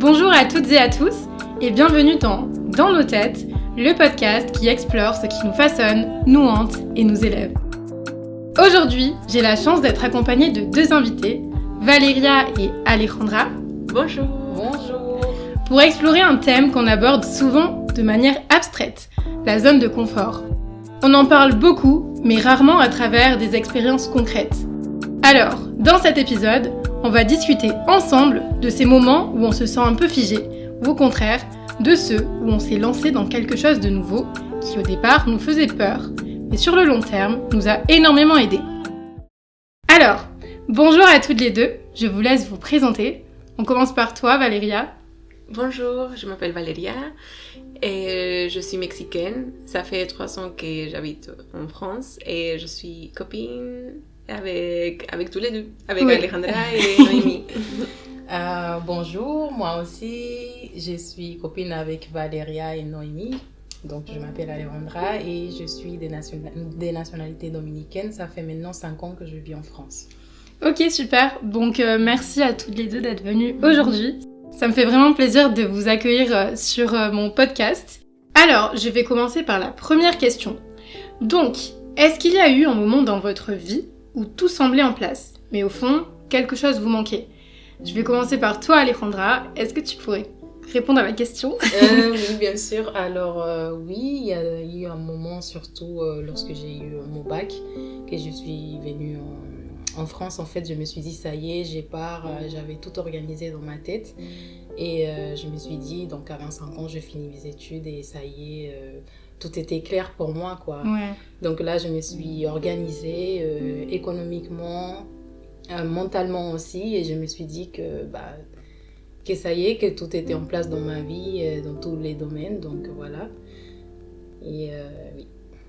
Bonjour à toutes et à tous et bienvenue dans nos têtes, le podcast qui explore ce qui nous façonne, nous hante et nous élève. Aujourd'hui, j'ai la chance d'être accompagnée de deux invités, Valeria et Alejandra. Bonjour. Bonjour. Pour explorer un thème qu'on aborde souvent de manière abstraite, la zone de confort. On en parle beaucoup, mais rarement à travers des expériences concrètes. Alors, dans cet épisode, on va discuter ensemble de ces moments où on se sent un peu figé, ou au contraire, de ceux où on s'est lancé dans quelque chose de nouveau, qui au départ nous faisait peur, mais sur le long terme nous a énormément aidés. Alors, bonjour à toutes les deux, je vous laisse vous présenter. On commence par toi, Valeria. Bonjour, je m'appelle Valeria et je suis mexicaine. Ça fait 3 ans que j'habite en France et je suis copine avec tous les deux, avec oui. Alejandra et Noémie. Bonjour, moi aussi, je suis copine avec Valeria et Noémie. Donc, je m'appelle Alejandra et je suis des nationalités dominicaines. Ça fait maintenant 5 ans que je vis en France. Ok, super. Donc, merci à toutes les deux d'être venues aujourd'hui. Ça me fait vraiment plaisir de vous accueillir sur mon podcast. Alors, je vais commencer par la première question. Donc, est-ce qu'il y a eu un moment dans votre vie où tout semblait en place, mais au fond, quelque chose vous manquait? Je vais commencer par toi, Alejandra. Est-ce que tu pourrais répondre à ma question? Oui, bien sûr. Alors, oui, il y a eu un moment, surtout lorsque j'ai eu mon bac, que je suis venue en France. En fait, je me suis dit, ça y est, j'avais tout organisé dans ma tête. Et je me suis dit, donc à 25 ans, je finis mes études et ça y est, tout était clair pour moi, quoi. Ouais. Donc là, je me suis organisée économiquement, mentalement aussi. Et je me suis dit que ça y est, que tout était en place dans ma vie, dans tous les domaines. Donc voilà. Et oui,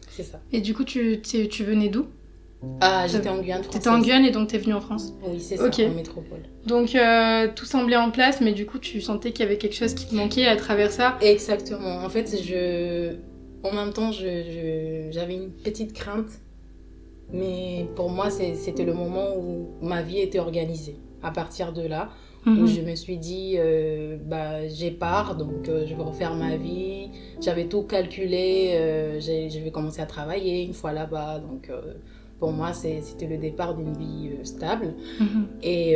c'est ça. Et du coup, tu venais d'où? J'étais en Guyane française. T'étais en Guyane et donc t'es venue en France? Oui, c'est ça, okay. En métropole. Donc tout semblait en place, mais du coup tu sentais qu'il y avait quelque chose qui te manquait à travers ça? Exactement. En fait, en même temps, j'avais une petite crainte, mais pour moi, c'était le moment où ma vie était organisée. À partir de là, où je me suis dit, j'ai part, donc je vais refaire ma vie. J'avais tout calculé, je vais commencer à travailler une fois là-bas, donc... Pour moi, c'était le départ d'une vie stable. Et,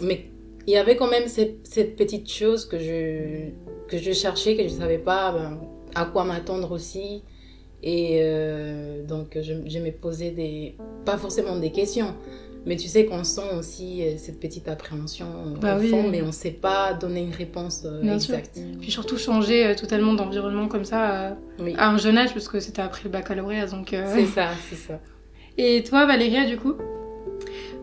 mais il y avait quand même cette petite chose que je cherchais, que je ne savais pas à quoi m'attendre aussi. Et donc, je me posais pas forcément des questions. Mais tu sais qu'on sent aussi cette petite appréhension au fond, mais on ne sait pas donner une réponse exacte. Sûr. Puis surtout changer totalement d'environnement comme ça à un jeune âge, parce que c'était après le baccalauréat. Donc, C'est ça. Et toi, Valéria, du coup?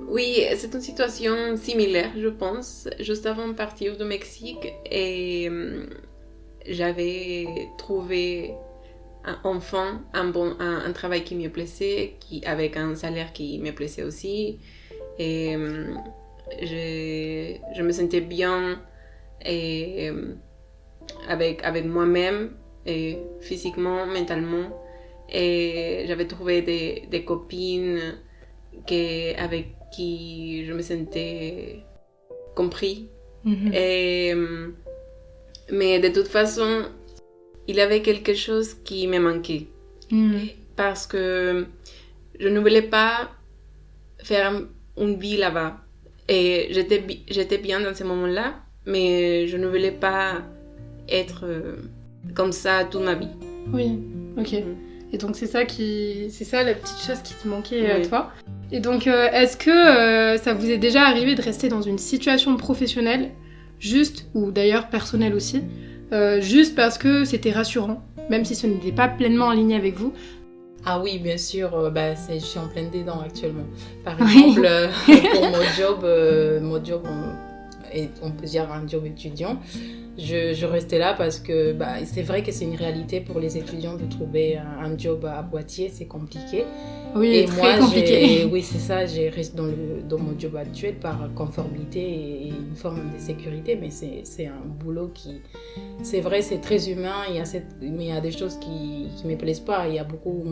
Oui, c'est une situation similaire, je pense. Juste avant de partir du Mexique, et j'avais trouvé un travail qui me plaisait, avec un salaire qui me plaisait aussi. Et je me sentais bien avec moi-même, et physiquement, mentalement. Et j'avais trouvé des copines avec qui je me sentais compris. Mais de toute façon, il y avait quelque chose qui me manquait. Parce que je ne voulais pas faire une vie là-bas. Et j'étais bien dans ce moment-là, mais je ne voulais pas être comme ça toute ma vie. Oui, ok. Et donc c'est ça la petite chose qui te manquait à toi. Et donc est-ce que ça vous est déjà arrivé de rester dans une situation professionnelle, juste, ou d'ailleurs personnelle aussi, juste parce que c'était rassurant, même si ce n'était pas pleinement aligné avec vous? Ah oui, bien sûr, je suis en pleine dedans actuellement. Par exemple, pour mon job, on peut dire un job étudiant, je restais là parce que c'est vrai que c'est une réalité pour les étudiants de trouver un job à Poitiers, c'est compliqué. Oui, et très moi, compliqué. Oui, c'est ça, j'ai resté dans mon job actuel par conformité et une forme de sécurité, mais c'est un boulot qui, c'est vrai, c'est très humain, mais il y a des choses qui me plaisent pas, il y a beaucoup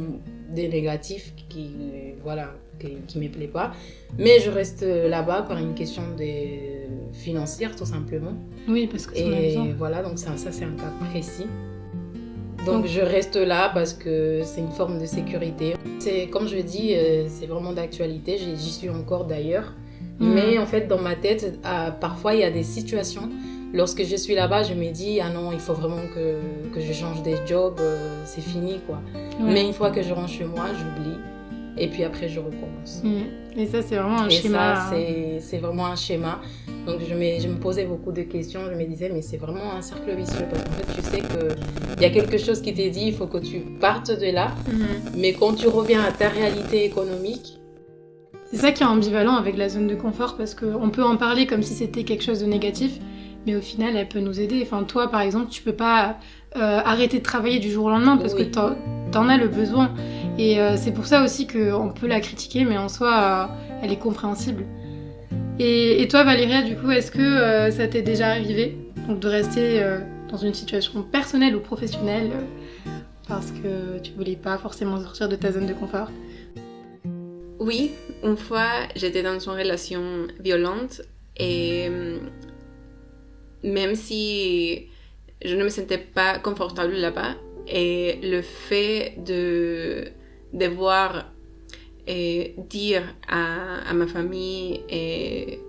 de négatifs qui me plaisent pas, mais je reste là-bas par une question financière tout simplement. Oui, parce que ça en a besoin. Et voilà, donc ça c'est un cas précis. Donc je reste là parce que c'est une forme de sécurité. C'est, comme je dis, c'est vraiment d'actualité, j'y suis encore d'ailleurs. Mais en fait, dans ma tête, parfois il y a des situations, lorsque je suis là-bas, je me dis, ah non, il faut vraiment que je change des jobs, c'est fini quoi. Mais une fois que je rentre chez moi, j'oublie. Et puis après, je recommence. Et ça, c'est vraiment un schéma. Ça, c'est vraiment un schéma. Donc, je me posais beaucoup de questions. Je me disais, mais c'est vraiment un cercle vicieux. Parce qu'en fait, tu sais qu'il y a quelque chose qui t'est dit, il faut que tu partes de là. Mais quand tu reviens à ta réalité économique... C'est ça qui est ambivalent avec la zone de confort, parce qu'on peut en parler comme si c'était quelque chose de négatif, mais au final, elle peut nous aider. Enfin, toi, par exemple, tu peux pas arrêter de travailler du jour au lendemain parce que t'en as le besoin. Et c'est pour ça aussi qu'on peut la critiquer, mais en soi, elle est compréhensible. Et toi, Valéria, du coup, est-ce que ça t'est déjà arrivé donc, de rester dans une situation personnelle ou professionnelle parce que tu voulais pas forcément sortir de ta zone de confort? Oui, une fois, j'étais dans une relation violente et même si je ne me sentais pas confortable là-bas, et le fait de devoir dire à ma famille et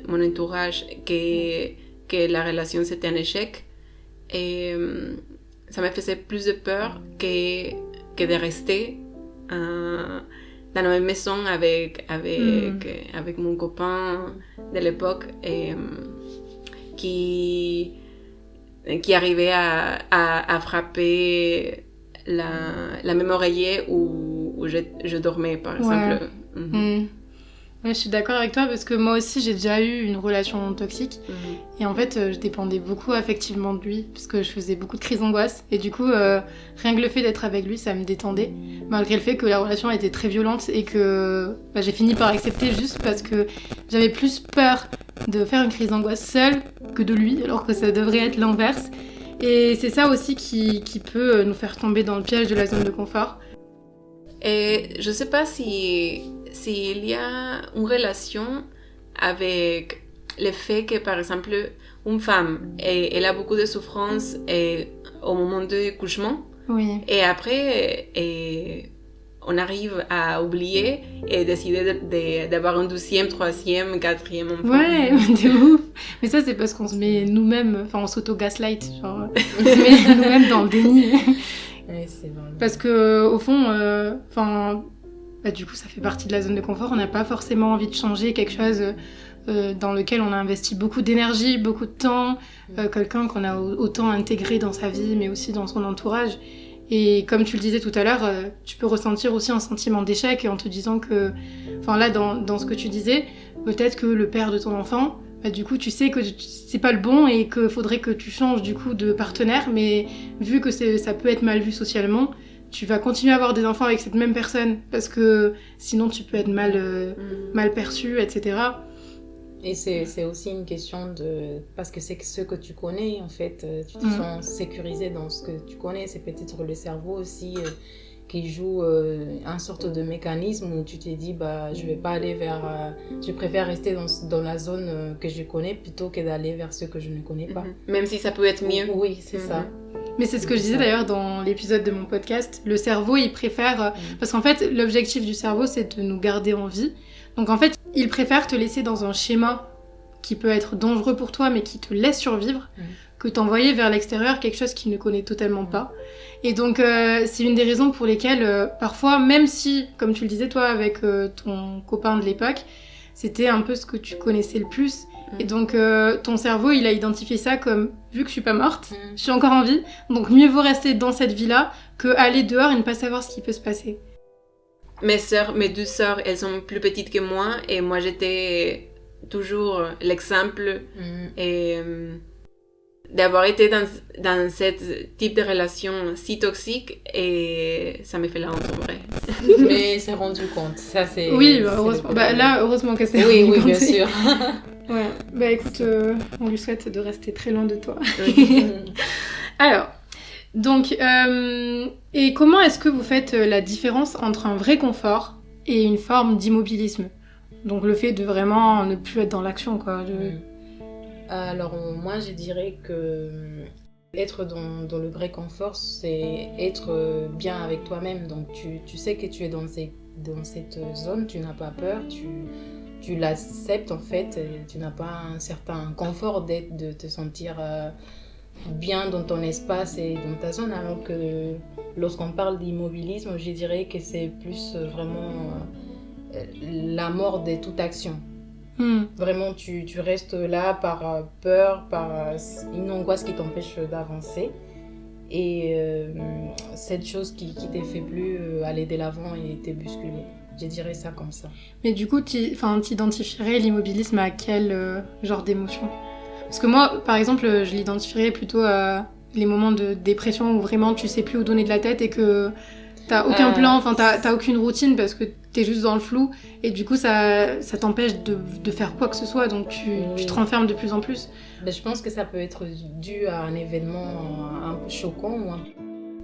mon entourage que la relation c'était un échec, et ça me faisait plus de peur que de rester dans la même maison avec mon copain de l'époque qui arrivait à frapper la même oreiller où je dormais, par exemple. Ouais, je suis d'accord avec toi parce que moi aussi j'ai déjà eu une relation toxique et en fait je dépendais beaucoup affectivement de lui parce que je faisais beaucoup de crises d'angoisse et du coup rien que le fait d'être avec lui ça me détendait malgré le fait que la relation était très violente et que j'ai fini par accepter juste parce que j'avais plus peur de faire une crise d'angoisse seule que de lui alors que ça devrait être l'inverse et c'est ça aussi qui peut nous faire tomber dans le piège de la zone de confort. Et je sais pas s'il y a une relation avec le fait que, par exemple, une femme, elle a beaucoup de souffrance au moment du couchement. Oui. Et après, on arrive à oublier et décider d'avoir un 12e, 3e, 4e enfant. Ouais, de ouf. Mais ça, c'est parce qu'on se met nous-mêmes, enfin, on s'auto-gaslight, genre, on se met nous-mêmes dans le déni. Ouais, c'est vrai. Parce que, au fond, du coup, ça fait partie de la zone de confort. On n'a pas forcément envie de changer quelque chose dans lequel on a investi beaucoup d'énergie, beaucoup de temps, quelqu'un qu'on a autant intégré dans sa vie, mais aussi dans son entourage. Et comme tu le disais tout à l'heure, tu peux ressentir aussi un sentiment d'échec en te disant que, enfin là, dans ce que tu disais, peut-être que le père de ton enfant, du coup, tu sais que c'est pas le bon et qu'il faudrait que tu changes du coup de partenaire, mais vu que ça peut être mal vu socialement, tu vas continuer à avoir des enfants avec cette même personne parce que sinon tu peux être mal perçu, etc. Et c'est aussi une question de... Parce que c'est ce que tu connais, en fait. Tu te sens sécurisé dans ce que tu connais. C'est peut-être le cerveau aussi qui joue une sorte de mécanisme où tu te dis, je vais pas aller vers... je préfère rester dans la zone que je connais plutôt que d'aller vers ce que je ne connais pas. Même si ça peut être mieux. Oui, c'est ça. Mais c'est ce que je disais d'ailleurs dans l'épisode de mon podcast. Le cerveau, il préfère... Parce qu'en fait, l'objectif du cerveau, c'est de nous garder en vie. Donc en fait, il préfère te laisser dans un schéma qui peut être dangereux pour toi, mais qui te laisse survivre, que t'envoyer vers l'extérieur quelque chose qu'il ne connaît totalement pas. Et donc, c'est une des raisons pour lesquelles, parfois, même si, comme tu le disais toi, avec ton copain de l'époque, c'était un peu ce que tu connaissais le plus. Et donc, ton cerveau, il a identifié ça comme, vu que je suis pas morte, je suis encore en vie, donc mieux vaut rester dans cette vie-là que aller dehors et ne pas savoir ce qui peut se passer. Mes deux sœurs, elles sont plus petites que moi, et moi, j'étais toujours l'exemple et d'avoir été dans ce type de relation si toxique, et ça me fait la honte en vrai. Mais c'est rendu compte, ça c'est... Oui, heureusement. Là, heureusement qu'elle s'est Oui, bien sûr. Ouais, écoute, on lui souhaite de rester très loin de toi. Alors, donc, et comment est-ce que vous faites la différence entre un vrai confort et une forme d'immobilisme ? Donc le fait de vraiment ne plus être dans l'action, quoi. Alors, moi, je dirais que être dans le vrai confort, c'est être bien avec toi-même. Donc, tu sais que tu es dans cette zone, tu n'as pas peur, tu l'acceptes en fait, et tu n'as pas un certain confort de te sentir bien dans ton espace et dans ta zone. Alors que lorsqu'on parle d'immobilisme, je dirais que c'est plus vraiment la mort de toute action. Vraiment, tu restes là par peur, par une angoisse qui t'empêche d'avancer. Et cette chose qui te fait plus aller de l'avant et te bousculer. Je dirais ça comme ça. Mais du coup, t'identifierais l'immobilisme à quel genre d'émotion? Parce que moi, par exemple, je l'identifierais plutôt à les moments de dépression où vraiment tu sais plus où donner de la tête et que t'as aucun plan, enfin t'as aucune routine parce que t'es juste dans le flou et du coup ça t'empêche de faire quoi que ce soit, donc tu te renfermes de plus en plus. Mais je pense que ça peut être dû à un événement un peu choquant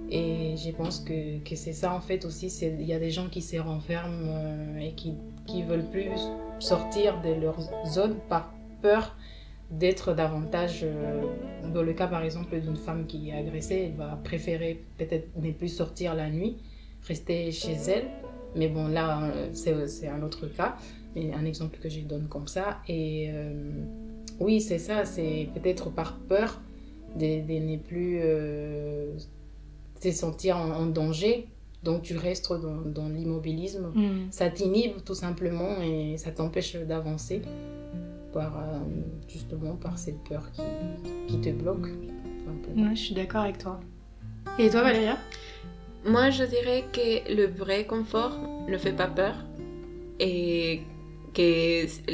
et je pense que c'est ça en fait aussi. Il y a des gens qui se renferment et qui veulent plus sortir de leur zone par peur d'être davantage, dans le cas par exemple d'une femme qui est agressée, elle va préférer peut-être ne plus sortir la nuit, rester chez elle. Mais bon, là, c'est un autre cas, mais un exemple que je donne comme ça. Et oui, c'est ça, c'est peut-être par peur de ne plus te sentir en danger. Donc tu restes dans l'immobilisme. Ça t'inhibe tout simplement et ça t'empêche d'avancer justement par cette peur qui te bloque. Ouais, je suis d'accord avec toi. Et toi, Valéria? Moi, je dirais que le vrai confort ne fait pas peur et que dans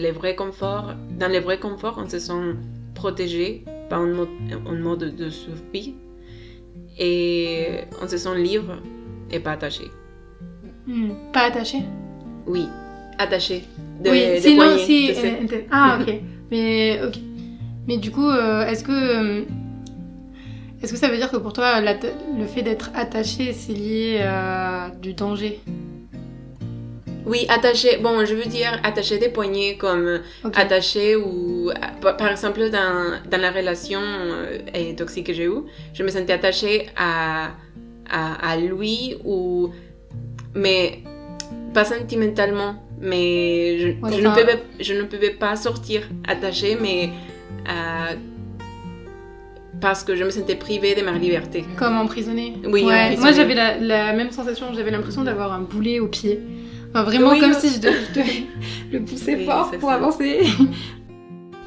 le vrai confort, on se sent protégé par un mode de survie et on se sent libre et pas attaché. Pas attaché? Oui, attaché. Oui, sinon, si... Ah, ok. Mais du coup, est-ce que ça veut dire que pour toi, le fait d'être attaché, c'est lié à du danger? Oui, attaché. Bon, je veux dire attaché des poignets comme attaché ou... Par exemple, dans la relation toxique que j'ai eue, je me sentais attachée à lui mais pas sentimentalement. Mais je ne pouvais pas sortir attachée, mais parce que je me sentais privée de ma liberté. Comme emprisonnée? Oui, ouais. emprisonnée. Moi, j'avais la même sensation. J'avais l'impression d'avoir un boulet au pied. Enfin, vraiment comme si je devais le pousser fort pour avancer.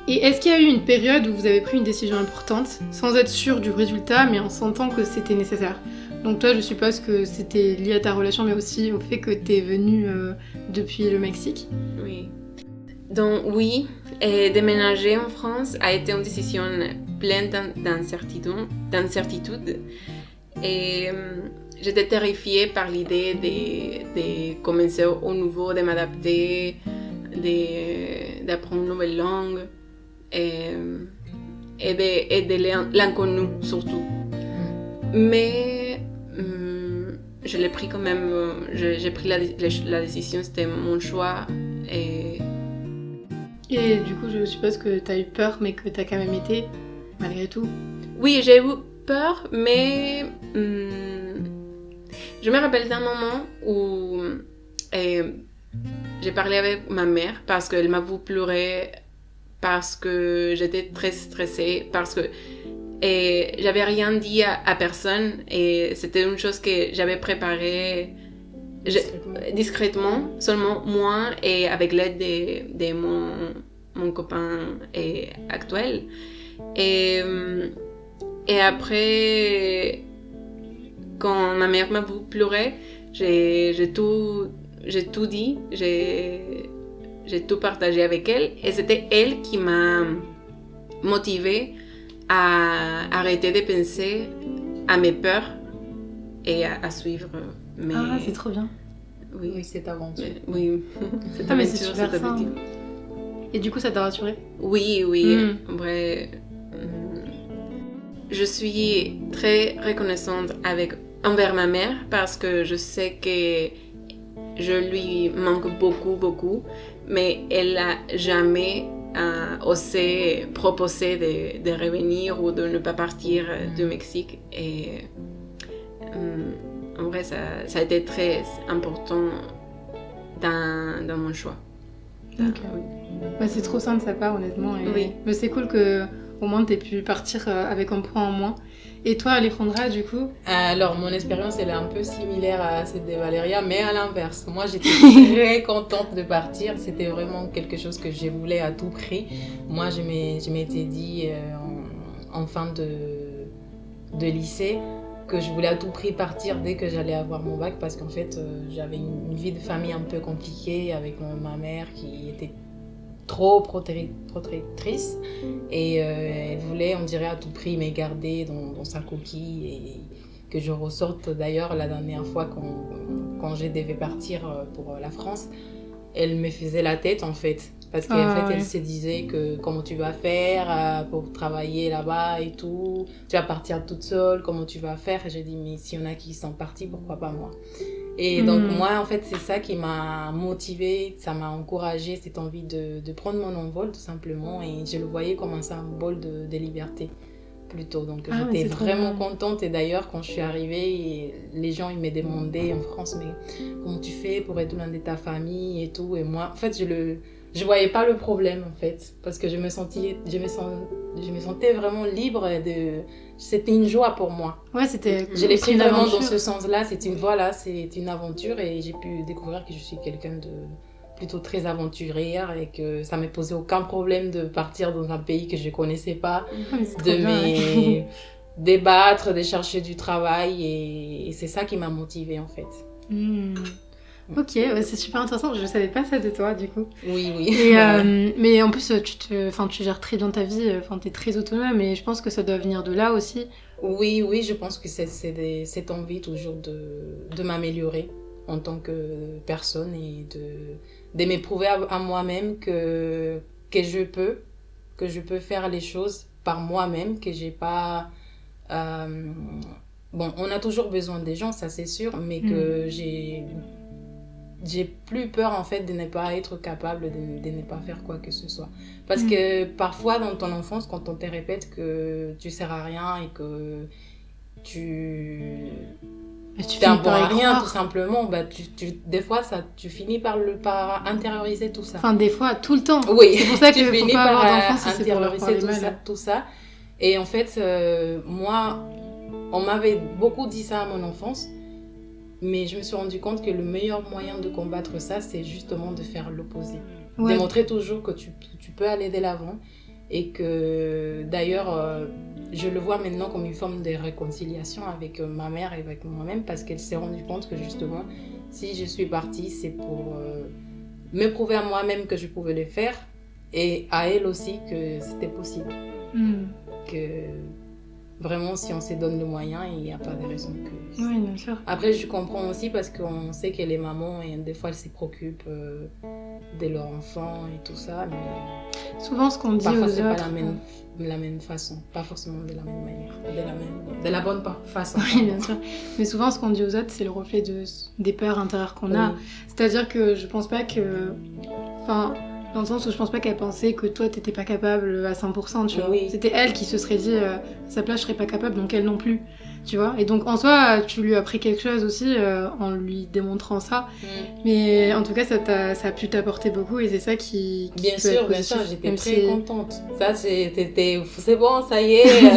Et est-ce qu'il y a eu une période où vous avez pris une décision importante, sans être sûr du résultat, mais en sentant que c'était nécessaire? Donc toi, je suppose que c'était lié à ta relation, mais aussi au fait que t'es venue depuis le Mexique. Oui. Donc oui, déménager en France a été une décision pleine d'incertitude. Et j'étais terrifiée par l'idée de commencer au nouveau, de m'adapter, d'apprendre une nouvelle langue et de l'inconnu surtout. Mais je l'ai pris quand même, j'ai pris la décision, c'était mon choix. Et du coup, je suppose que t'as eu peur, mais que t'as quand même été, malgré tout. Oui, j'ai eu peur, mais je me rappelle d'un moment où j'ai parlé avec ma mère parce qu'elle m'a vu pleurer, parce que j'étais très stressée, parce que j'avais rien dit à personne et c'était une chose que j'avais préparée discrètement, seulement moi et avec l'aide de mon copain actuel. Et après, quand ma mère m'a vu pleurer, j'ai tout dit, j'ai tout partagé avec elle et c'était elle qui m'a motivée à arrêter de penser à mes peurs et à suivre mes... Ah, c'est trop bien. Oui, cette aventure. Oui, cette mais aventure, c'est super cette simple. Et du coup, ça t'a rassurée? Oui. En vrai, je suis très reconnaissante envers ma mère parce que je sais que je lui manque beaucoup, mais elle n'a jamais osé proposer de revenir ou de ne pas partir du Mexique. Et en vrai, ça a été très important dans mon choix. Okay. Ouais, c'est trop sain de sa part, honnêtement. Et... Mais c'est cool qu'au moins tu aies pu partir avec un point en moins. Et toi, Alejandra, du coup? Alors, mon expérience, elle est un peu similaire à celle de Valéria, mais à l'inverse. Moi, j'étais très contente de partir. C'était vraiment quelque chose que je voulais à tout prix. Moi, je m'étais dit en fin de lycée que je voulais à tout prix partir dès que j'allais avoir mon bac parce qu'en fait, j'avais une vie de famille un peu compliquée avec ma mère qui était trop protectrice et elle voulait, on dirait à tout prix, me garder dans sa coquille et que je ressorte. D'ailleurs, la dernière fois quand je devais partir pour la France, elle me faisait la tête en fait parce qu'en fait elle se disait que comment tu vas faire pour travailler là-bas et tout, tu vas partir toute seule, comment tu vas faire. Et j'ai dit mais s'il y en a qui sont partis, pourquoi pas moi. Et donc moi en fait c'est ça qui m'a motivée, ça m'a encouragée, cette envie de prendre mon envol tout simplement, et je le voyais comme un symbole de liberté plutôt. Donc j'étais vraiment contente. Et d'ailleurs quand je suis arrivée, les gens ils me demandaient en France mais comment tu fais pour être loin de ta famille et tout. Et moi en fait je voyais pas le problème en fait parce que je me sentais vraiment libre c'était une joie pour moi. Ouais, c'était je l'ai pris vraiment dans ce sens-là, c'est une aventure et j'ai pu découvrir que je suis quelqu'un de plutôt très aventurière et que ça m'est posé aucun problème de partir dans un pays que je connaissais pas, de débattre, de chercher du travail et c'est ça qui m'a motivée en fait. Ok, ouais, c'est super intéressant, je savais pas ça de toi du coup. Oui. Et mais en plus tu gères très bien ta vie, t'es très autonome et je pense que ça doit venir de là aussi. Oui, je pense que c'est cette envie toujours de m'améliorer en tant que personne et de m'éprouver à moi-même que je peux faire les choses par moi-même, que j'ai pas... Bon, on a toujours besoin des gens, ça c'est sûr, mais que j'ai plus peur en fait de ne pas être capable de ne pas faire quoi que ce soit. Parce que parfois dans ton enfance, quand on te répète que tu sers à rien et que tu t'es un bon à rien tout simplement, des fois tu finis par intérioriser tout ça. Enfin des fois, tout le temps. Oui, c'est pour ça qu'il faut finis pas par avoir d'enfants si intérioriser tout ça. Et en fait, moi, on m'avait beaucoup dit ça à mon enfance. Mais je me suis rendu compte que le meilleur moyen de combattre ça, c'est justement de faire l'opposé. Ouais. De montrer toujours que tu peux aller de l'avant. Et que d'ailleurs, je le vois maintenant comme une forme de réconciliation avec ma mère et avec moi-même. Parce qu'elle s'est rendue compte que justement, si je suis partie, c'est pour me prouver à moi-même que je pouvais le faire. Et à elle aussi que c'était possible. Que... Vraiment, si on se donne le moyen, il n'y a pas de raison que... Oui, bien sûr. Après, je comprends aussi parce qu'on sait que les mamans, et des fois, elles se préoccupent de leurs enfants et tout ça. Mais souvent, ce qu'on dit parfois, aux c'est autres... pas la même façon. Pas forcément de la même manière. De la bonne façon. Oui, bien sûr. Mais souvent, ce qu'on dit aux autres, c'est le reflet des peurs intérieures qu'on a. C'est-à-dire que je pense pas que... Enfin... Dans le sens où je pense pas qu'elle pensait que toi t'étais pas capable à 100%, tu vois. C'était elle qui se serait dit à sa place je serais pas capable, donc elle non plus, tu vois. Et donc en soi tu lui as appris quelque chose aussi en lui démontrant ça. Mais en tout cas ça a pu t'apporter beaucoup et c'est ça qui bien peut sûr, être positif, j'étais très contente. Ça c'est bon, ça y est.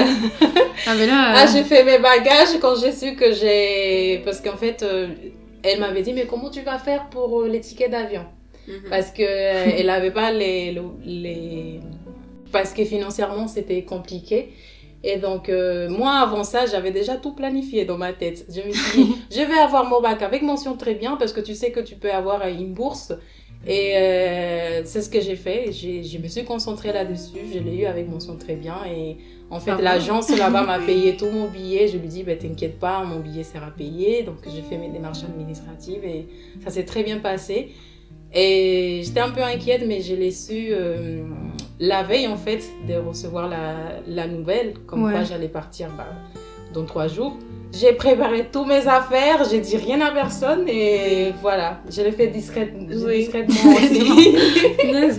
Ah mais là j'ai fait mes bagages quand j'ai su que parce qu'en fait elle m'avait dit mais comment tu vas faire pour les tickets d'avion? Parce qu'elle n'avait pas parce que financièrement c'était compliqué. Et donc moi avant ça j'avais déjà tout planifié dans ma tête. Je me suis dit je vais avoir mon bac avec mention très bien parce que tu sais que tu peux avoir une bourse. Et c'est ce que j'ai fait. Je me suis concentrée là-dessus. Je l'ai eu avec mention très bien. Et en fait l'agence là-bas m'a payé tout mon billet. Je lui dis t'inquiète pas, mon billet sera payé. Donc j'ai fait mes démarches administratives et ça s'est très bien passé. Et j'étais un peu inquiète, mais je l'ai su la veille en fait de recevoir la nouvelle, comme quoi j'allais partir dans 3 jours. J'ai préparé tous mes affaires, j'ai dit rien à personne et voilà, je l'ai fait discrètement aussi.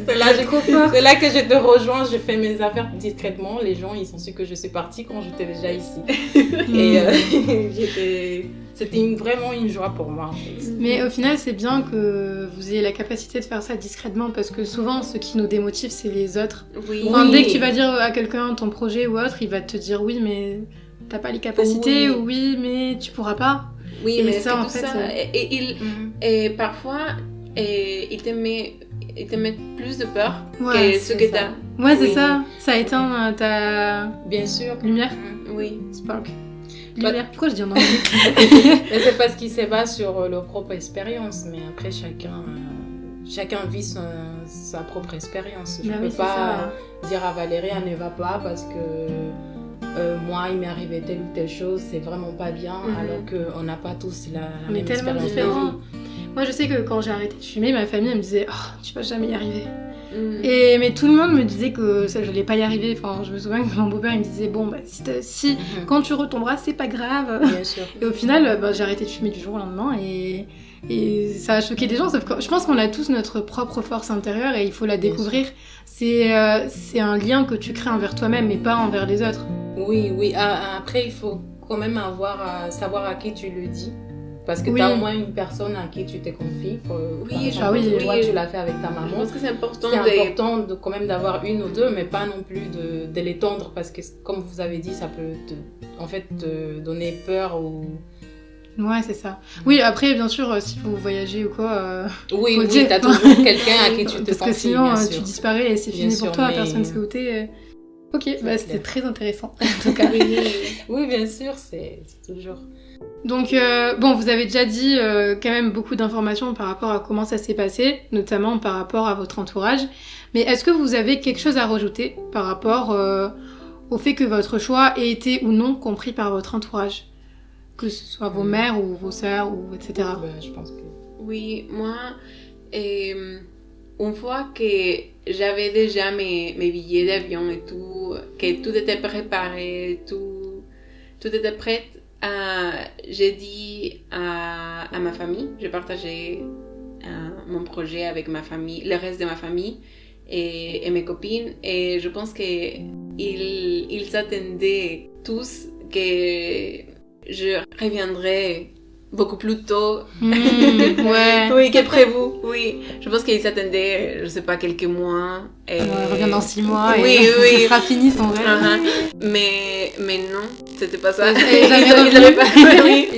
C'est là que je te rejoins, je fais mes affaires discrètement. Les gens, ils sont sûrs que je suis partie quand j'étais déjà ici. Et c'était vraiment une joie pour moi en fait. Mais au final, c'est bien que vous ayez la capacité de faire ça discrètement parce que souvent, ce qui nous démotive, c'est les autres. Oui. Enfin, dès que tu vas dire à quelqu'un ton projet ou autre, il va te dire oui, mais t'as pas les capacités, ou oui, mais tu pourras pas. Oui, et mais ça, en tout fait, ça. Et parfois, il te met plus de peur que ce que t'as. Ouais, c'est ça. Ça éteint ta Bien sûr. lumière. Oui. Spark. Lumière. Pourquoi je dis en anglais? Mais c'est parce qu'il se base sur leur propre expérience, mais après chacun vit sa propre expérience. Je peux pas dire à Valérie elle ne va pas parce que moi il m'est arrivé telle ou telle chose, c'est vraiment pas bien, alors qu'on n'a pas tous la même expérience. On est tellement différents. Moi je sais que quand j'ai arrêté de fumer, ma famille elle me disait oh, tu vas jamais y arriver. Mais tout le monde me disait que ça j'allais pas y arriver. Enfin, je me souviens que mon beau-père il me disait bon bah si quand tu retomberas c'est pas grave. Bien sûr. Et au final j'ai arrêté de fumer du jour au lendemain et ça a choqué des gens, sauf que je pense qu'on a tous notre propre force intérieure et il faut la découvrir. C'est un lien que tu crées envers toi-même et pas envers les autres. Oui. Après, il faut quand même savoir à qui tu le dis. Parce que tu as au moins une personne à qui tu te confies. Toi, tu l'as fait avec ta maman. Je pense que c'est important. Quand même d'avoir une ou deux, mais pas non plus de l'étendre. Parce que, comme vous avez dit, ça peut te donner peur ou... Ouais, c'est ça. Oui, après, bien sûr, si vous voyagez ou quoi... oui, t'as toujours quelqu'un à qui tu te confies, parce que sinon, bien sûr. tu disparais et c'est fini pour toi, personne ne sait où t'es. Ok, c'était très intéressant, en tout cas. Oui, bien sûr, c'est toujours... Donc, vous avez déjà dit quand même beaucoup d'informations par rapport à comment ça s'est passé, notamment par rapport à votre entourage. Mais est-ce que vous avez quelque chose à rajouter par rapport au fait que votre choix ait été ou non compris par votre entourage ? Que ce soit vos mères ou vos sœurs, ou etc. Je pense que... Oui, moi, une fois que j'avais déjà mes billets d'avion et tout, que tout était préparé, tout était prêt, j'ai dit à ma famille, j'ai partagé mon projet avec ma famille, le reste de ma famille et mes copines, et je pense qu'ils s'attendaient tous que je reviendrai beaucoup plus tôt oui, que prévu. Oui, je pense qu'ils s'attendaient, je sais pas, quelques mois. Reviens dans 6 mois oui. Ce sera fini son rêve. Mais non, c'était pas ça. Ils avaient pas. Oui.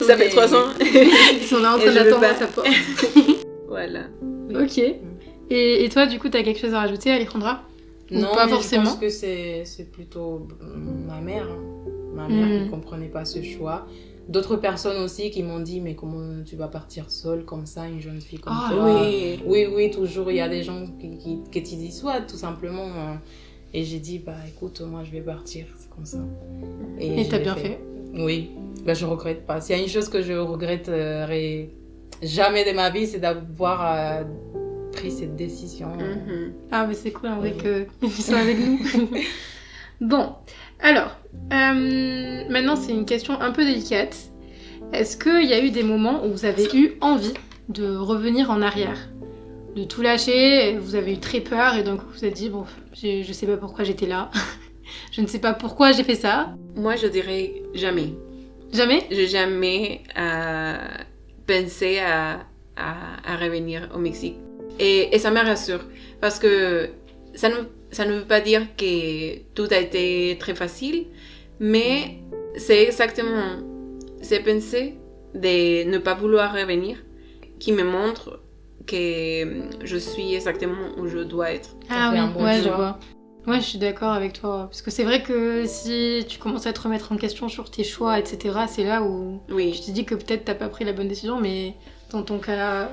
Ça fait 3 ans. Ils sont là en train d'attendre à sa porte. Voilà. Ok. Et toi, du coup, t'as quelque chose à rajouter, Alejandra? Non, pas mais forcément. Je pense que c'est plutôt ma mère. Ma mère qui ne comprenait pas ce choix. D'autres personnes aussi qui m'ont dit mais comment tu vas partir seule comme ça, une jeune fille comme toi. Oui, toujours il y a des gens qui te disent soit tout simplement. Et j'ai dit écoute, moi je vais partir, c'est comme ça. Et t'as bien fait. Oui, je regrette pas. S'il y a une chose que je regretterai jamais de ma vie, c'est d'avoir pris cette décision. Ah mais c'est cool en vrai que tu sois avec nous. Bon, alors, maintenant c'est une question un peu délicate. Est-ce qu'il y a eu des moments où vous avez eu envie de revenir en arrière, de tout lâcher, vous avez eu très peur et donc vous vous êtes dit, bon, je sais pas pourquoi j'étais là, je ne sais pas pourquoi j'ai fait ça? Moi je dirais jamais. Jamais? J'ai jamais pensé à revenir au Mexique. Et ça me rassure, parce que ça ne veut pas dire que tout a été très facile, mais c'est exactement ces pensées de ne pas vouloir revenir qui me montrent que je suis exactement où je dois être. Ah oui, je vois. Ouais, je suis d'accord avec toi. Parce que c'est vrai que si tu commences à te remettre en question sur tes choix, etc., c'est là où je te dis que peut-être t'as pas pris la bonne décision, mais dans ton cas,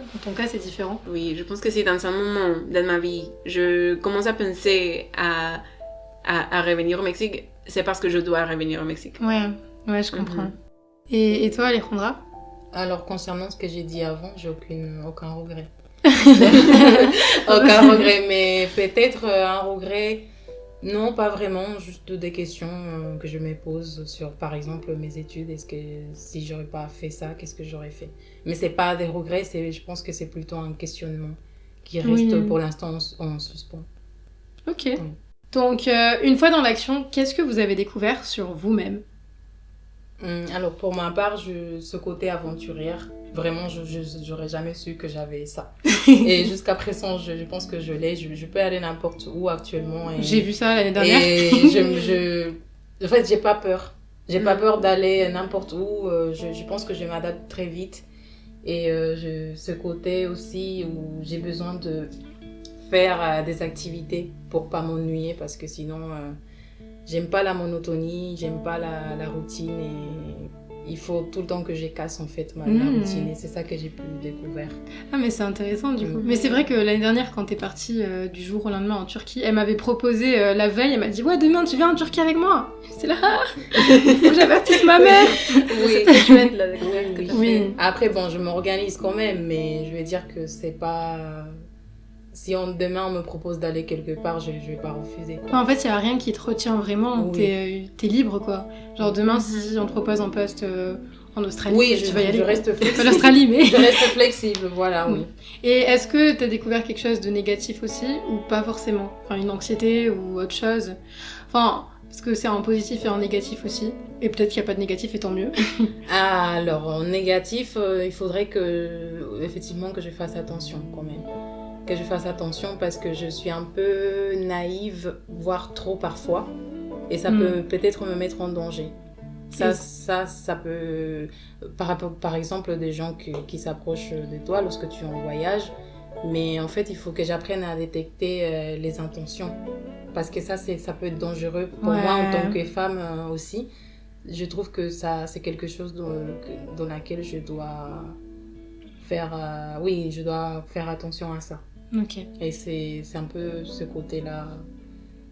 c'est différent. Oui, je pense que si dans un moment de ma vie, je commence à penser à revenir au Mexique, c'est parce que je dois revenir au Mexique. Ouais, je comprends. Et toi, Alejandra? Alors, concernant ce que j'ai dit avant, j'ai aucun regret. Aucun regret, mais peut-être un regret Non, pas vraiment, juste des questions que je me pose sur, par exemple, mes études. Est-ce que si j'aurais pas fait ça, qu'est-ce que j'aurais fait? Mais c'est pas des regrets, je pense que c'est plutôt un questionnement qui reste pour l'instant en suspens. Ok. Oui. Donc, une fois dans l'action, qu'est-ce que vous avez découvert sur vous-même? Alors, pour ma part, ce côté aventurière, vraiment, je j'aurais jamais su que j'avais ça. Et jusqu'à présent, je pense que je l'ai. Je peux aller n'importe où actuellement. Et, j'ai vu ça l'année dernière. Et en fait, j'ai pas peur. J'ai pas peur d'aller n'importe où. Je pense que je m'adapte très vite. Et ce côté aussi où j'ai besoin de faire des activités pour pas m'ennuyer parce que sinon j'aime pas la monotonie, j'aime pas la routine et il faut tout le temps que je casse en fait ma routine et c'est ça que j'ai pu découvrir. Ah mais c'est intéressant du coup. Mais c'est vrai que l'année dernière quand t'es partie du jour au lendemain en Turquie, elle m'avait proposé la veille, elle m'a dit ouais demain tu viens en Turquie avec moi. C'est là, faut que j'avertisse ma mère. Oui, c'est chouette la découverte que tu as fait. Après bon je m'organise quand même mais je vais dire que c'est pas... Si demain on me propose d'aller quelque part, je vais pas refuser. En fait, il n'y a rien qui te retient vraiment. Oui. T'es libre, quoi. Genre demain, si on te propose un poste en Australie, tu vas y aller. Je reste flexible. Pas l'Australie, mais... Je reste flexible, voilà, oui. Et est-ce que t'as découvert quelque chose de négatif aussi, ou pas forcément? Enfin, une anxiété ou autre chose? Enfin, parce que c'est en positif et en négatif aussi. Et peut-être qu'il n'y a pas de négatif, et tant mieux. Alors, en négatif, il faudrait effectivement que je fasse attention quand même. Que je fasse attention parce que je suis un peu naïve, voire trop parfois. Et ça peut peut-être me mettre en danger. Ça peut... Par exemple, des gens qui s'approchent de toi lorsque tu es en voyage. Mais en fait, il faut que j'apprenne à détecter les intentions. Parce que ça peut être dangereux pour moi en tant que femme aussi. Je trouve que c'est quelque chose dans laquelle je dois faire... je dois faire attention à ça. Ok. Et c'est un peu ce côté-là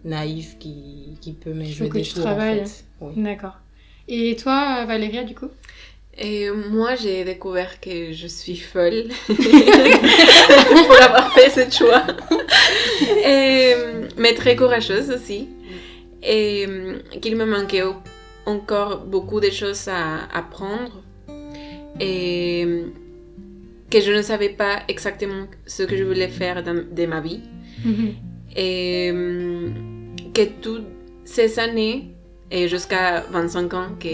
naïf qui peut me jouer des tours en fait. Oui. D'accord. Et toi, Valéria, du coup? Et moi, j'ai découvert que je suis folle pour avoir fait ce choix. Mais très courageuse aussi. Et qu'il me manquait encore beaucoup de choses à apprendre. Et que je ne savais pas exactement ce que je voulais faire de ma vie. Et que toutes ces années, et jusqu'à 25 ans, que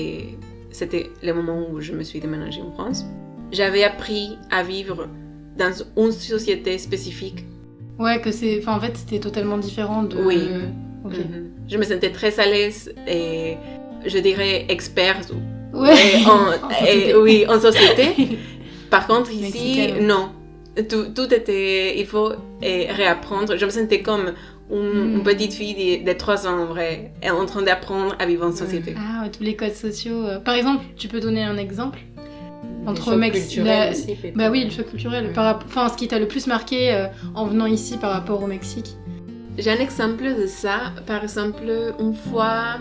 c'était le moment où je me suis déménagée en France, j'avais appris à vivre dans une société spécifique. Ouais, en fait, c'était totalement différent de... Oui. Okay. Je me sentais très à l'aise et je dirais experte en société. Par contre, ici, non. Tout était... Il faut réapprendre. Je me sentais comme une petite fille de 3 ans, en vrai, en train d'apprendre à vivre en société. Ah, tous les codes sociaux. Par exemple, tu peux donner un exemple entre Mexique... Bah oui, le choc culturel. Enfin, ce qui t'a le plus marqué en venant ici par rapport au Mexique. J'ai un exemple de ça. Par exemple, une fois...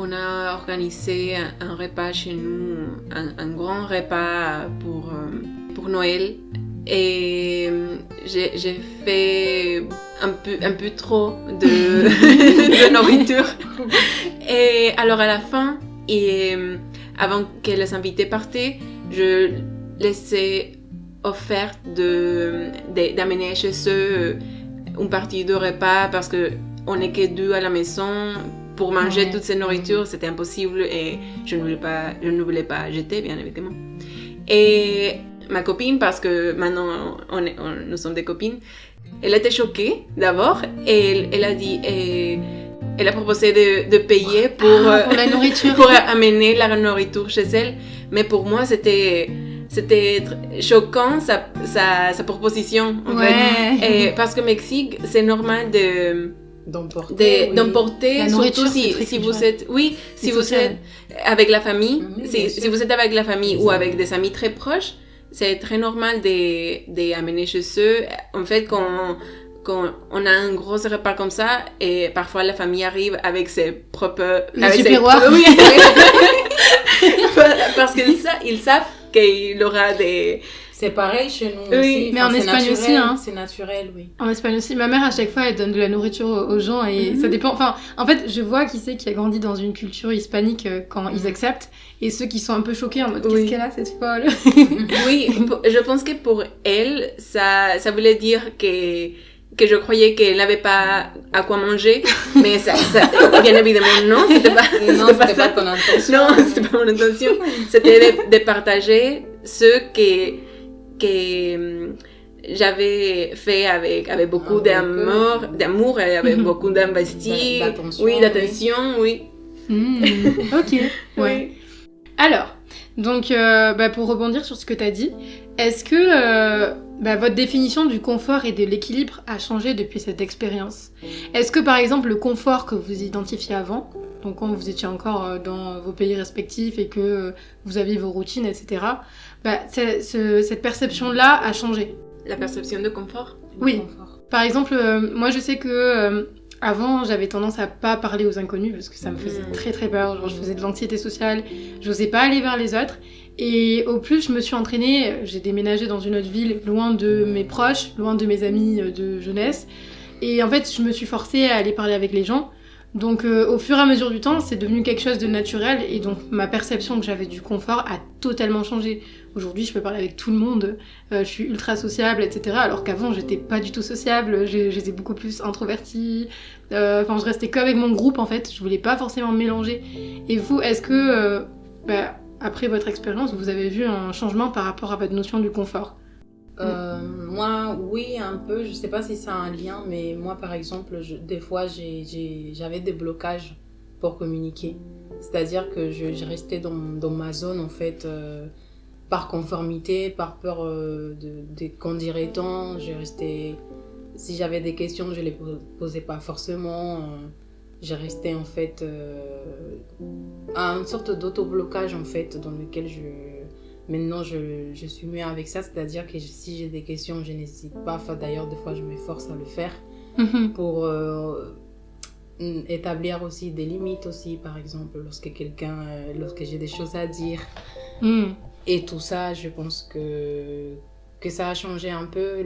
On a organisé un repas chez nous, un grand repas pour Noël. Et j'ai fait un peu trop de nourriture. Et alors à la fin, avant que les invités partaient, je laissais offert d'amener chez eux une partie de repas parce qu'on n'est que 2 à la maison. Pour manger toute cette nourriture, c'était impossible et je ne voulais pas jeter, bien évidemment. Et ma copine, parce que maintenant nous sommes des copines, elle était choquée d'abord et elle a dit, elle a proposé de payer pour la nourriture, pour amener la nourriture chez elle. Mais pour moi, c'était choquant sa proposition en fait. Et parce que Mexique, c'est normal d'emporter la nourriture, surtout si vous êtes avec la famille, si vous êtes avec la famille ou avec des amis très proches, c'est très normal d'amener chez eux. En fait, quand on a un gros repas comme ça et parfois la famille arrive avec ses propres oui. Parce qu'ils savent qu'il aura des C'est pareil chez nous Oui, aussi. mais en c'est Espagne naturel, aussi, hein. C'est naturel, oui. En Espagne aussi, ma mère à chaque fois elle donne de la nourriture aux gens et ça dépend. Enfin, en fait, je vois qui c'est qui a grandi dans une culture hispanique quand ils acceptent et ceux qui sont un peu choqués en mode qu'est-ce qu'elle a cette folle. Oui, je pense que pour elle, ça voulait dire que je croyais qu'elle n'avait pas à quoi manger, mais ça bien évidemment non, c'était pas ça. Ton intention. Non, c'était pas mon intention. C'était de partager ce que j'avais fait avec beaucoup d'amour et avec beaucoup d'investi, d'attention, oui. Ok, ouais. Alors, donc pour rebondir sur ce que tu as dit, est-ce que votre définition du confort et de l'équilibre a changé depuis cette expérience ? Est-ce que par exemple le confort que vous identifiez avant, donc quand vous étiez encore dans vos pays respectifs et que vous aviez vos routines, etc., cette perception-là a changé ? La perception de confort ? Oui. Par exemple, moi je sais que avant j'avais tendance à pas parler aux inconnus parce que ça me faisait très très peur. Genre je faisais de l'anxiété sociale, j'osais pas aller vers les autres. Et au plus je me suis entraînée, j'ai déménagé dans une autre ville, loin de mes proches, loin de mes amis de jeunesse. Et en fait je me suis forcée à aller parler avec les gens. Donc au fur et à mesure du temps, c'est devenu quelque chose de naturel et donc ma perception que j'avais du confort a totalement changé. Aujourd'hui, je peux parler avec tout le monde, je suis ultra sociable, etc. Alors qu'avant, j'étais pas du tout sociable, j'étais beaucoup plus introvertie. Enfin, je restais qu'avec mon groupe en fait, je voulais pas forcément me mélanger. Et vous, est-ce que après votre expérience, vous avez vu un changement par rapport à votre notion du confort ? Moi, oui, un peu. Je sais pas si ça a un lien, mais moi, par exemple, des fois, j'avais des blocages pour communiquer. C'est-à-dire que je restais dans ma zone, en fait, par conformité, par peur de qu'en dirait-on. Je restais... Si j'avais des questions, je les posais pas forcément. Je restais, en fait, à une sorte d'autoblocage, en fait, dans lequel Maintenant, je suis mieux avec ça, c'est-à-dire que si j'ai des questions, je n'hésite pas. Enfin, d'ailleurs, des fois, je m'efforce à le faire pour établir aussi des limites aussi, par exemple, lorsque j'ai des choses à dire. Et tout ça, je pense que ça a changé un peu,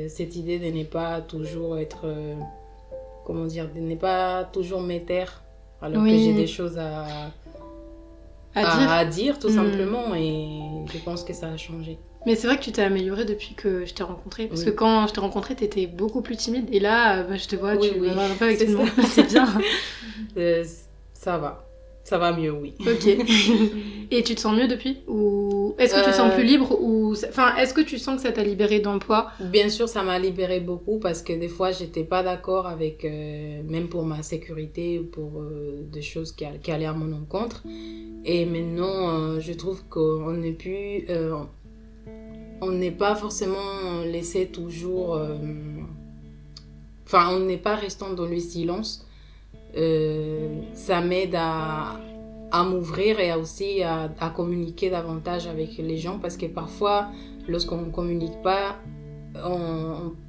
cette idée de ne pas toujours être... de ne pas toujours m'étaire, alors que j'ai des choses à dire tout simplement, et je pense que ça a changé. Mais c'est vrai que tu t'es améliorée depuis que je t'ai rencontrée, parce que quand je t'ai rencontrée, t'étais beaucoup plus timide, et là, je te vois, tu vas un peu avec tout le monde, c'est bien. Ça va mieux, oui. Ok. Et tu te sens mieux depuis ? Ou est-ce que tu te sens plus libre ? Enfin, est-ce que tu sens que ça t'a libéré d'un poids ? Bien sûr, ça m'a libéré beaucoup parce que des fois, j'étais pas d'accord avec, même pour ma sécurité ou pour des choses qui allaient à mon encontre. Et maintenant, je trouve qu'on n'est plus... on n'est pas forcément laissé toujours... Enfin, on n'est pas restant dans le silence. Ça m'aide à m'ouvrir et aussi à communiquer davantage avec les gens, parce que parfois lorsqu'on ne communique pas,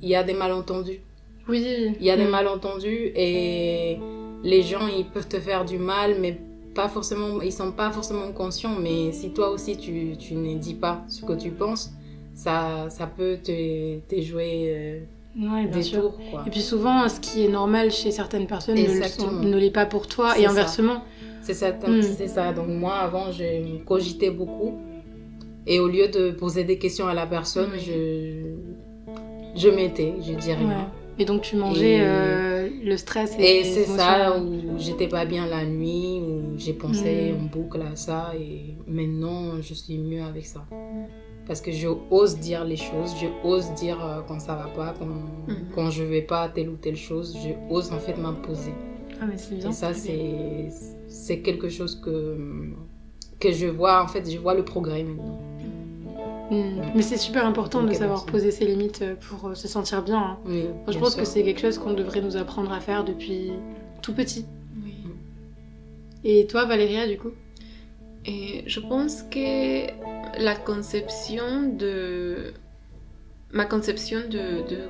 il y a des malentendus. Oui. Il y a des malentendus et les gens ils peuvent te faire du mal, mais pas forcément, ils sont pas forcément conscients. Mais si toi aussi tu ne dis pas ce que tu penses, ça peut te jouer des tours, quoi. Et puis souvent, ce qui est normal chez certaines personnes ne l'est pas pour toi, et inversement. C'est ça. Donc moi, avant, je cogitais beaucoup. Et au lieu de poser des questions à la personne, je m'étais, je dirais rien. Ouais. Et donc tu mangeais le stress et c'est ça, où j'étais pas bien la nuit, où j'ai pensé en boucle à ça. Et maintenant, je suis mieux avec ça. Parce que je ose dire les choses, je ose dire quand ça va pas, quand je vais pas telle ou telle chose, je ose en fait m'imposer. Ah mais c'est bien. Et ça c'est quelque chose que je vois, en fait je vois le progrès maintenant. Mais c'est super important de savoir poser ses limites pour se sentir bien. Hein. Oui, je pense que c'est quelque chose qu'on devrait nous apprendre à faire depuis tout petit. Oui. Et toi Valéria du coup ? Et je pense que ma conception de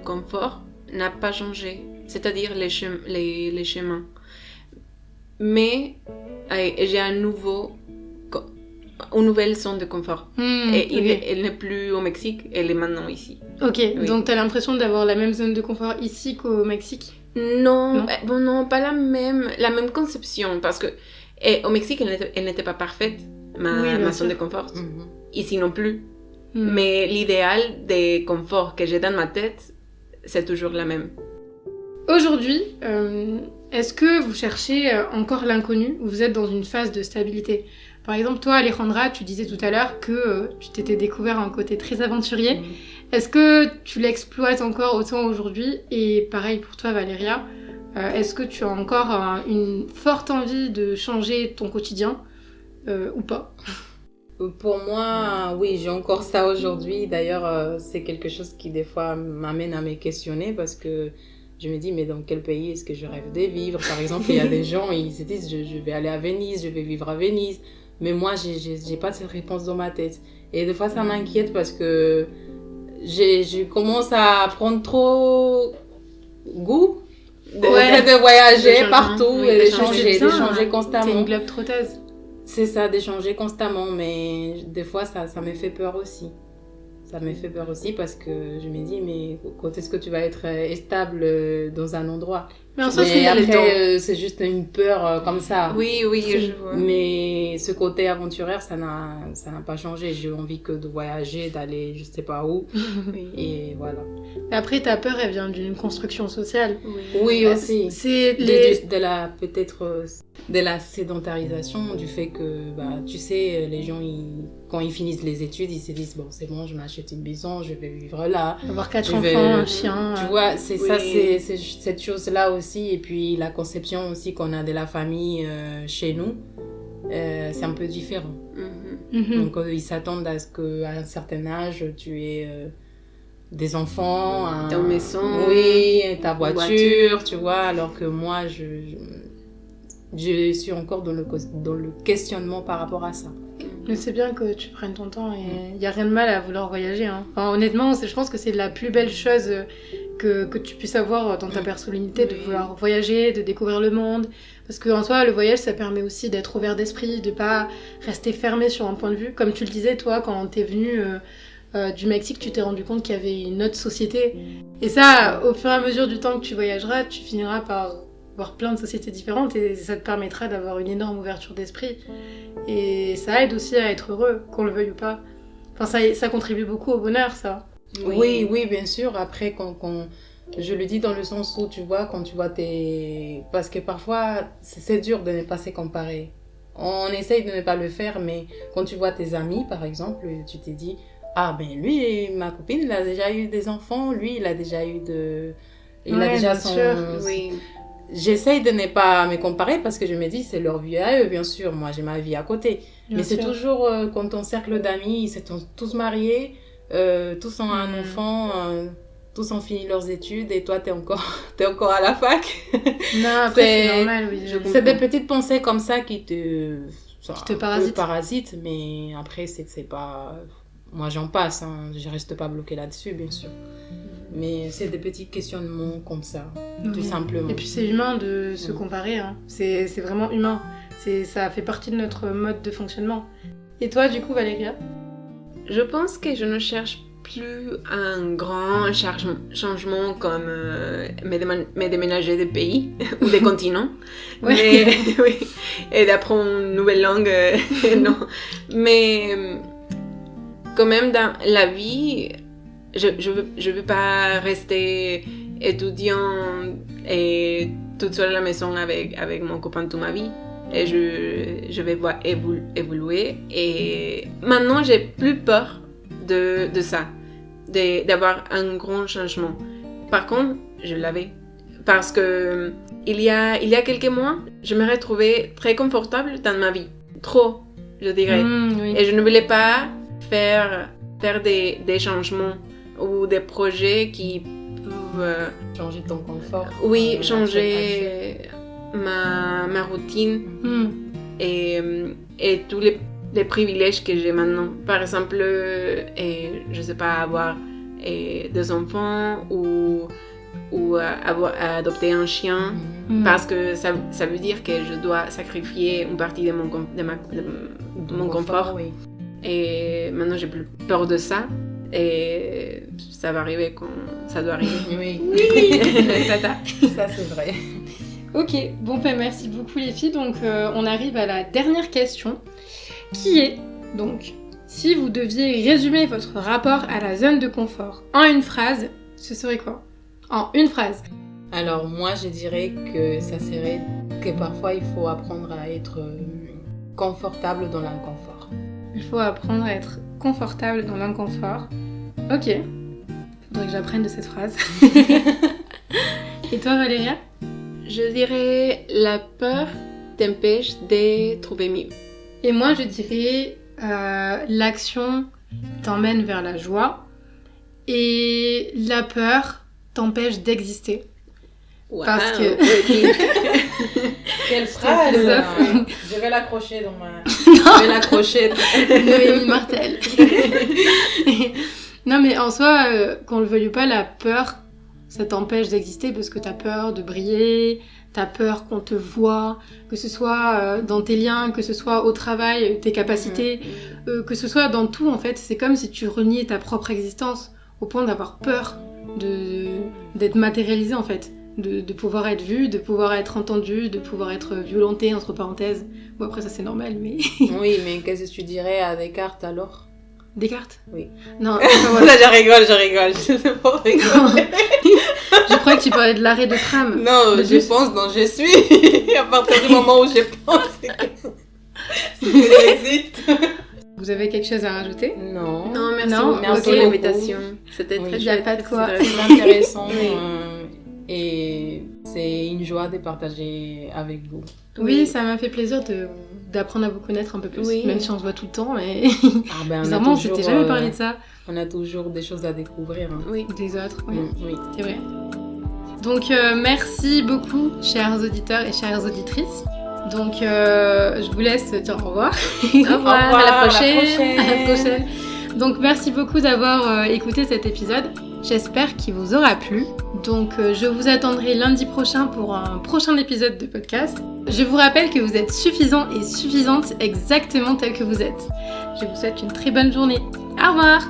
confort n'a pas changé, c'est-à-dire les chemins. Mais j'ai un nouveau une nouvelle zone de confort. Et ok. elle n'est plus au Mexique, elle est maintenant ici. Ok, Oui. donc t'as l'impression d'avoir la même zone de confort ici qu'au Mexique? Non, Non. non, pas la même conception, parce que au Mexique, elle n'était pas parfaite, Oui, bien ma zone sûr. de confort. Mhm. Ici non plus. Hmm. Mais l'idéal de confort que j'ai dans ma tête, c'est toujours la même. Aujourd'hui, est-ce que vous cherchez encore l'inconnu ou vous êtes dans une phase de stabilité? Par exemple, toi, Alejandra, tu disais tout à l'heure que tu t'étais découvert un côté très aventurier. Mhm. Est-ce que tu l'exploites encore autant aujourd'hui? Et pareil pour toi, Valéria, est-ce que tu as encore une forte envie de changer ton quotidien ou pas? Pour moi, oui, j'ai encore ça aujourd'hui. D'ailleurs, c'est quelque chose qui des fois m'amène à me questionner parce que je me dis, mais dans quel pays est-ce que je rêve de vivre? Par exemple, il y a des gens, ils se disent, je vais aller à Venise, je vais vivre à Venise. Mais moi, j'ai pas cette réponse dans ma tête. Et des fois, ça m'inquiète parce que je commence à prendre trop goût au fait de voyager changement, partout oui, et de d'échanger C'est bien, d'échanger T'es constamment. une globe-trotteuse. C'est ça, d'échanger constamment, mais des fois, ça me fait peur aussi. Ça me fait peur aussi parce que je me dis, mais quand est-ce que tu vas être stable dans un endroit? Mais en soi, Mais c'est le temps. après, c'est juste une peur comme ça. Oui, C'est- je vois. Mais ce côté aventurière, ça n'a pas changé. J'ai envie que de voyager, d'aller je sais pas où. Oui. Et voilà. Mais après, ta peur, elle vient d'une construction sociale. Oui, aussi. C'est les... De la peut-être de la sédentarisation, du fait que bah tu sais les gens quand ils finissent les études ils se disent bon c'est bon je m'achète une maison je vais vivre là, Avoir 4 Je enfants, vais- un chien. tu vois c'est ça Oui. c'est cette chose là aussi, et puis la conception aussi qu'on a de la famille chez nous, c'est un peu différent. Mhm. Donc ils s'attendent à ce que à un certain âge tu aies des enfants, Ta maison, oui, ta voiture. voiture, tu vois, alors que moi, je suis encore dans le questionnement par rapport à ça. Mais c'est bien que tu prennes ton temps et il n'y a rien de mal à vouloir voyager. Hein. Enfin, honnêtement, je pense que c'est la plus belle chose que tu puisses avoir dans ta personnalité, de Oui. vouloir voyager, de découvrir le monde. Parce qu'en soi, le voyage, ça permet aussi d'être ouvert d'esprit, de pas rester fermé sur un point de vue. Comme tu le disais, toi, quand t'es venu du Mexique, tu t'es rendu compte qu'il y avait une autre société. Et ça, au fur et à mesure du temps que tu voyageras, tu finiras par voir plein de sociétés différentes et ça te permettra d'avoir une énorme ouverture d'esprit. Et ça aide aussi à être heureux, qu'on le veuille ou pas. Enfin, ça contribue beaucoup au bonheur, ça. Oui, oui, bien sûr. Après, je le dis dans le sens où, tu vois, quand tu vois parce que parfois, c'est dur de ne pas se comparer. On essaye de ne pas le faire, mais quand tu vois tes amis, par exemple, tu te dis, ah ben lui, ma copine, il a déjà eu des enfants, lui, il a déjà eu il a Ouais, déjà bien son... sûr. Oui. J'essaye de ne pas me comparer parce que je me dis, c'est leur vie à eux, bien sûr. Moi, j'ai ma vie à côté. Bien Mais c'est sûr. toujours quand ton cercle d'amis, ils sont tous mariés, tous ont un enfant, tous ont fini leurs études et toi, t'es encore à la fac. Non, après, c'est C'est- normal, oui. je C'est des comprends. petites pensées comme ça qui te un peu parasitent. parasitent, mais après, c'est pas... Moi, j'en passe, hein. Je reste pas bloquée là-dessus, bien sûr. Mais c'est des petits questionnements comme ça, tout Oui. simplement. Et puis c'est humain de se comparer, hein. C'est vraiment humain. Ça fait partie de notre mode de fonctionnement. Et toi, du coup, Valéria? Je pense que je ne cherche plus un grand changement comme me déménager de pays ou de continent. Ouais. Mais, oui, et d'apprendre une nouvelle langue, non. Mais quand même, dans la vie, je veux pas rester étudiant et toute seule à la maison avec mon copain toute ma vie. Et je vais évoluer. Et maintenant, j'ai plus peur de ça, d'avoir un grand changement. Par contre, je l'avais. Parce que il y a quelques mois, je me retrouvais très confortable dans ma vie. Trop, je dirais. Oui. Et je ne voulais pas faire des changements ou des projets qui peuvent, Changer ton confort. oui, Actuel. changer ma routine et tous les privilèges que j'ai maintenant. Par exemple, je sais pas, avoir des enfants ou ou à adopter un chien parce que ça veut dire que je dois sacrifier une partie de mon confort. Oui. Et maintenant, j'ai plus peur de ça. Et ça va arriver quand ça doit arriver. Oui. Tata. Ça, c'est vrai. Ok, bon ben merci beaucoup les filles. Donc on arrive à la dernière question qui est donc si vous deviez résumer votre rapport à la zone de confort en une phrase, ce serait quoi? En une phrase. Alors moi, je dirais que ça serait que parfois il faut apprendre à être confortable dans l'inconfort. Il faut apprendre à être confortable dans l'inconfort. Ok, faudrait que j'apprenne de cette phrase. Et toi Valéria? Je dirais la peur t'empêche de trouver mieux. Et moi je dirais l'action t'emmène vers la joie et la peur t'empêche d'exister. Wow. Parce que... Quelle phrase! philosophe. Je vais l'accrocher dans ma... Je vais l'accrocher. Noémie Martel. Non mais en soi, qu'on le veuille ou pas, la peur, ça t'empêche d'exister parce que t'as peur de briller, t'as peur qu'on te voit, que ce soit dans tes liens, que ce soit au travail, tes capacités, que ce soit dans tout en fait. C'est comme si tu reniais ta propre existence au point d'avoir peur d'être matérialisé en fait. De pouvoir être vu, de pouvoir être entendu, de pouvoir être violenté entre parenthèses. Bon après ça c'est normal mais... Oui, mais qu'est-ce que tu dirais à Descartes alors? Descartes? Oui. Non, Là, je rigole. Je sais pas rigoler. je crois que tu parlais de l'arrêt de tram. Non, Mais je pense dans je suis. À partir du moment où je pense, j'hésite. Vous avez quelque chose à rajouter? Non. Non, merci Non, beaucoup merci pour beaucoup. l'invitation. C'était Oui, très il y a chouette, pas de quoi. très C'est intéressant Oui. et c'est une joie de partager avec vous. Oui, ça m'a fait plaisir d'apprendre à vous connaître un peu plus, Oui. même si on se voit tout le temps, mais Ah ben, bizarrement on s'était jamais parlé de ça. On a toujours des choses à découvrir. Hein. Oui. Des autres, oui, Oui. c'est vrai. Donc merci beaucoup, chers auditeurs et chères auditrices. Donc je vous laisse dire au revoir. Au revoir, à la prochaine. À la prochaine. Donc merci beaucoup d'avoir écouté cet épisode. J'espère qu'il vous aura plu. Donc je vous attendrai lundi prochain pour un prochain épisode de podcast. Je vous rappelle que vous êtes suffisants et suffisantes exactement tels que vous êtes. Je vous souhaite une très bonne journée. Au revoir!